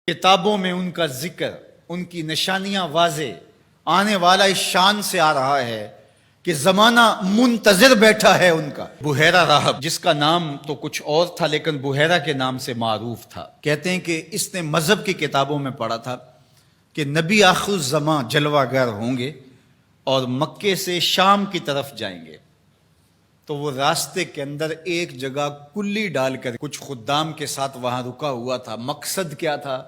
کتابوں میں ان کا ذکر، ان کی نشانیاں واضح، آنے والا اس شان سے آ رہا ہے کہ زمانہ منتظر بیٹھا ہے ان کا۔ بحیرہ راہب، جس کا نام تو کچھ اور تھا لیکن بحیرہ کے نام سے معروف تھا، کہتے ہیں کہ اس نے مذہب کی کتابوں میں پڑھا تھا کہ نبی آخر الزمان جلوہ گر ہوں گے اور مکے سے شام کی طرف جائیں گے، تو وہ راستے کے اندر ایک جگہ کلی ڈال کر کچھ خدام کے ساتھ وہاں رکا ہوا تھا۔ مقصد کیا تھا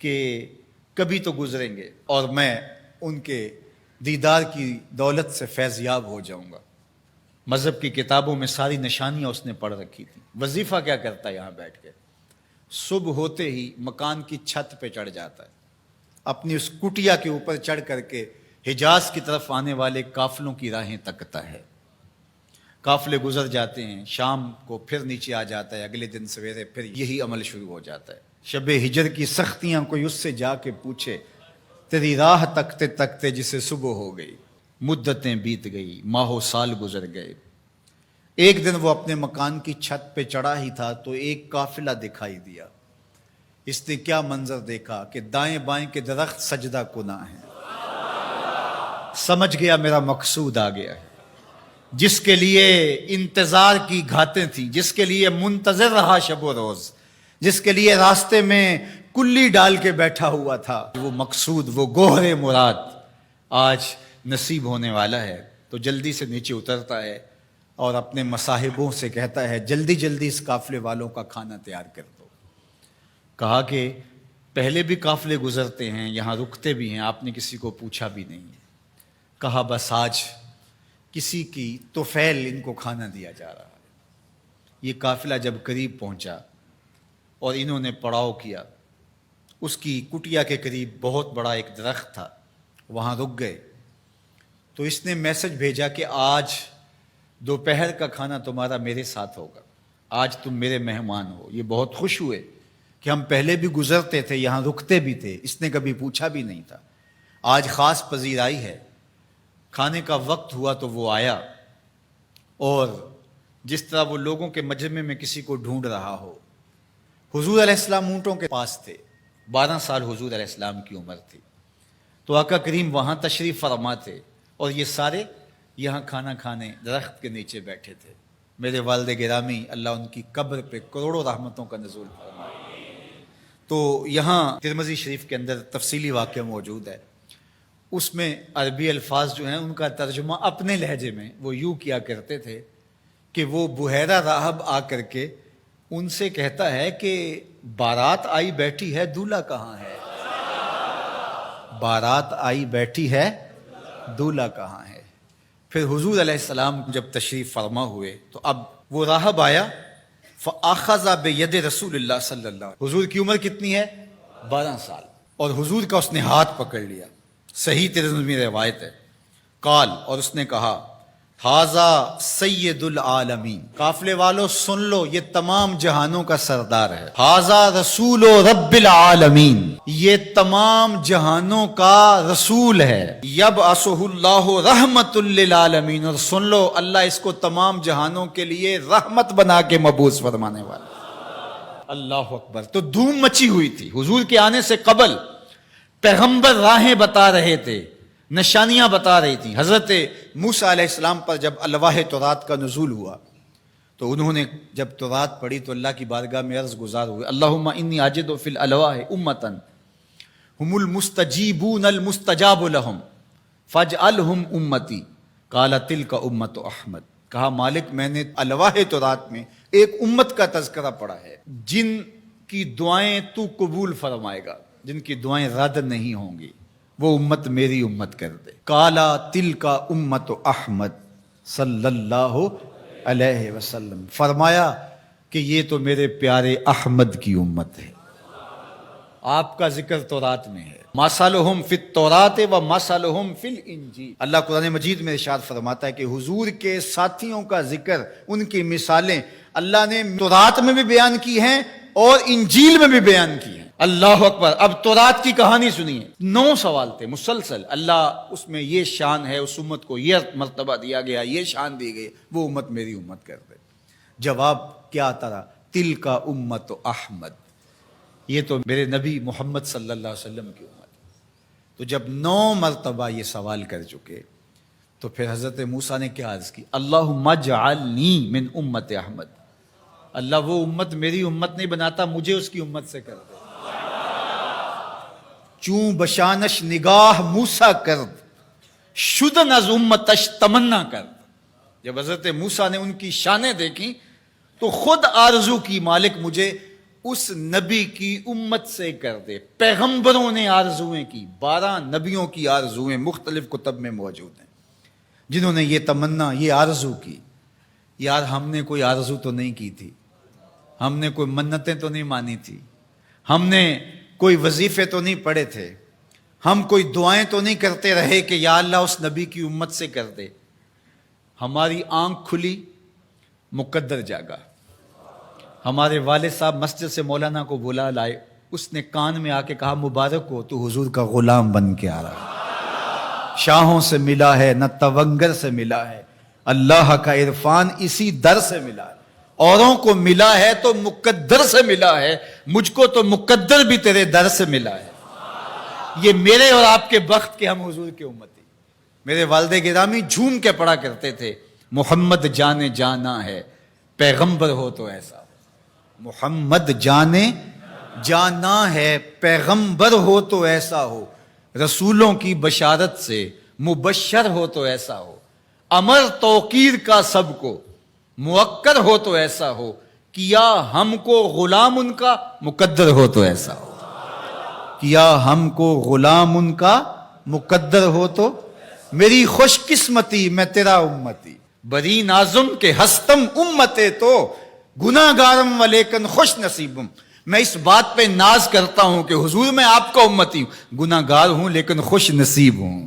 کہ کبھی تو گزریں گے اور میں ان کے دیدار کی دولت سے فیض یاب ہو جاؤں گا۔ مذہب کی کتابوں میں ساری نشانیاں اس نے پڑھ رکھی تھیں۔ وظیفہ کیا کرتا ہے یہاں بیٹھ کے؟ صبح ہوتے ہی مکان کی چھت پہ چڑھ جاتا ہے، اپنی اس کٹیا کے اوپر چڑھ کر کے حجاز کی طرف آنے والے قافلوں کی راہیں تکتا ہے۔ قافلے گزر جاتے ہیں، شام کو پھر نیچے آ جاتا ہے، اگلے دن سویرے پھر یہی عمل شروع ہو جاتا ہے۔ شب ہجر کی سختیاں کوئی اس سے جا کے پوچھے، تیری راہ تکتے تکتے جسے صبح ہو گئی، مدتیں بیت گئی، ماہ و سال گزر گئے۔ ایک دن وہ اپنے مکان کی چھت پہ چڑھا ہی تھا تو ایک قافلہ دکھائی دیا۔ اس نے کیا منظر دیکھا کہ دائیں بائیں کے درخت سجدہ کناں ہیں۔ سمجھ گیا میرا مقصود آ گیا ہے، جس کے لیے انتظار کی گھاتیں تھیں، جس کے لیے منتظر رہا شب و روز، جس کے لیے راستے میں کلی ڈال کے بیٹھا ہوا تھا، وہ مقصود، وہ گوہر مراد آج نصیب ہونے والا ہے۔ تو جلدی سے نیچے اترتا ہے اور اپنے مصاحبوں سے کہتا ہے، جلدی جلدی اس قافلے والوں کا کھانا تیار کر دو۔ کہا کہ پہلے بھی قافلے گزرتے ہیں، یہاں رکتے بھی ہیں، آپ نے کسی کو پوچھا بھی نہیں۔ کہا بس آج کسی کی طفیل ان کو کھانا دیا جا رہا ہے۔ یہ قافلہ جب قریب پہنچا اور انہوں نے پڑاؤ کیا، اس کی کٹیا کے قریب بہت بڑا ایک درخت تھا، وہاں رک گئے۔ تو اس نے میسج بھیجا کہ آج دوپہر کا کھانا تمہارا میرے ساتھ ہوگا، آج تم میرے مہمان ہو۔ یہ بہت خوش ہوئے کہ ہم پہلے بھی گزرتے تھے، یہاں رکتے بھی تھے، اس نے کبھی پوچھا بھی نہیں تھا، آج خاص پذیرائی ہے۔ کھانے کا وقت ہوا تو وہ آیا، اور جس طرح وہ لوگوں کے مجمع میں کسی کو ڈھونڈ رہا ہو، حضور علیہ السلام اونٹوں کے پاس تھے، 12 سال حضور علیہ السلام کی عمر تھی، تو آقا کریم وہاں تشریف فرما تھے اور یہ سارے یہاں کھانا کھانے درخت کے نیچے بیٹھے تھے۔ میرے والد گرامی، اللہ ان کی قبر پہ کروڑوں رحمتوں کا نزول فرمائے۔ تو یہاں ترمذی شریف کے اندر تفصیلی واقعہ موجود ہے، اس میں عربی الفاظ جو ہیں ان کا ترجمہ اپنے لہجے میں وہ یوں کیا کرتے تھے کہ وہ بحیرہ راہب آ کر کے ان سے کہتا ہے کہ بارات آئی بیٹھی ہے، دولہا کہاں ہے؟ بارات آئی بیٹھی ہے، دولہا کہاں ہے؟ پھر حضور علیہ السلام جب تشریف فرما ہوئے تو اب وہ راہب آیا، فَأَخَذَ بِيَدِ رسول اللہ صلی اللہ علیہ وسلم۔ حضور کی عمر کتنی ہے؟ 12 سال، اور حضور کا اس نے ہاتھ پکڑ لیا۔ صحیح ترمذی روایت ہے۔ قال، اور اس نے کہا، ھذا سید العالمین، قافلے والوں سن لو، یہ تمام جہانوں کا سردار ہے۔ ھذا رسول رب العالمین، یہ تمام جہانوں کا رسول ہے۔ یبعثہ اللہ رحمت للعالمین، اور سن لو اللہ اس کو تمام جہانوں کے لیے رحمت بنا کے مبعوث فرمانے والا۔ اللہ اکبر۔ تو دھوم مچی ہوئی تھی حضور کے آنے سے قبل، پیغمبر راہیں بتا رہے تھے، نشانیاں بتا رہی تھیں۔ حضرت موسیٰ علیہ السلام پر جب الواح تورات کا نزول ہوا تو انہوں نے جب تورات پڑھی تو اللہ کی بارگاہ میں عرض گزار ہوئے، اللہم انی اجد فی الالواح امتا ہم المستجیبون المستجاب لہم فاجعلہم امتی، قال تلک امت احمد۔ کہا مالک، میں نے الواح تورات میں ایک امت کا تذکرہ پڑھا ہے جن کی دعائیں تو قبول فرمائے گا، جن کی دعائیں رد نہیں ہوں گی، وہ امت میری امت کر دے۔ کالا تل کا امت احمد صلی اللہ علیہ وسلم، فرمایا کہ یہ تو میرے پیارے احمد کی امت ہے۔ آپ کا ذکر تورات میں ہے، مثلہم فی التوراۃ و مثلہم فی الانجیل۔ اللہ قرآن مجید میں ارشاد فرماتا ہے کہ حضور کے ساتھیوں کا ذکر، ان کی مثالیں اللہ نے تورات میں بھی بیان کی ہیں اور انجیل میں بھی بیان کی ہیں۔ اللہ اکبر۔ اب تورات کی کہانی سنیے، 9 سوال تھے مسلسل، اللہ اس میں یہ شان ہے، اس امت کو یہ مرتبہ دیا گیا، یہ شان دی گئی، وہ امت میری امت کر دے۔ جواب کیا آتا رہا؟ تل کا امت احمد، یہ تو میرے نبی محمد صلی اللہ علیہ وسلم کی امت ہے۔ تو جب 9 مرتبہ یہ سوال کر چکے تو پھر حضرت موسیٰ نے کیا عرض کی؟ اللہم اجعلنی من امت احمد، اللہ وہ امت میری امت نہیں بناتا، مجھے اس کی امت سے کر دے۔ چون بشانش نگاہ موسیٰ کرد، شدن از امتش تمنا کرد۔ جب حضرت موسیٰ نے ان کی شانیں دیکھی تو خود آرزو کی، مالک مجھے اس نبی کی امت سے کر دے۔ پیغمبروں نے آرزویں کی، 12 نبیوں کی آرزویں مختلف کتب میں موجود ہیں، جنہوں نے یہ تمنا، یہ آرزو کی۔ یار ہم نے کوئی آرزو تو نہیں کی تھی، ہم نے کوئی منتیں تو نہیں مانی تھی، ہم نے کوئی وظیفے تو نہیں پڑھے تھے، ہم کوئی دعائیں تو نہیں کرتے رہے کہ یا اللہ اس نبی کی امت سے کر دے۔ ہماری آنکھ کھلی، مقدر جاگا۔ ہمارے والد صاحب مسجد سے مولانا کو بلا لائے، اس نے کان میں آ کے کہا مبارک ہو تو حضور کا غلام بن کے آ رہا ہے، شاہوں سے ملا ہے نہ تونگر سے ملا ہے، اللہ کا عرفان اسی در سے ملا ہے۔ اوروں کو ملا ہے تو مقدر سے ملا ہے، مجھ کو تو مقدر بھی تیرے در سے ملا ہے۔ یہ میرے اور آپ کے بخت کے ہم حضور کی امتی۔ میرے والد گرامی جھوم کے پڑھا کرتے تھے، محمد جانے جانا ہے، پیغمبر ہو تو ایسا ہو۔ محمد جانے جانا ہے، پیغمبر ہو تو ایسا ہو، رسولوں کی بشارت سے مبشر ہو تو ایسا ہو، امر توقیر کا سب کو موکر ہو تو ایسا ہو، کیا ہم کو غلام ان کا مقدر ہو تو ایسا ہو، کیا ہم کو غلام ان کا مقدر ہو تو۔ میری خوش قسمتی میں تیرا امتی، بری نازم کے ہستم امتے تو گناہ گارم و لیکن خوش نصیبم۔ میں اس بات پہ ناز کرتا ہوں کہ حضور میں آپ کا امتی ہوں، گناہ گار ہوں لیکن خوش نصیب ہوں۔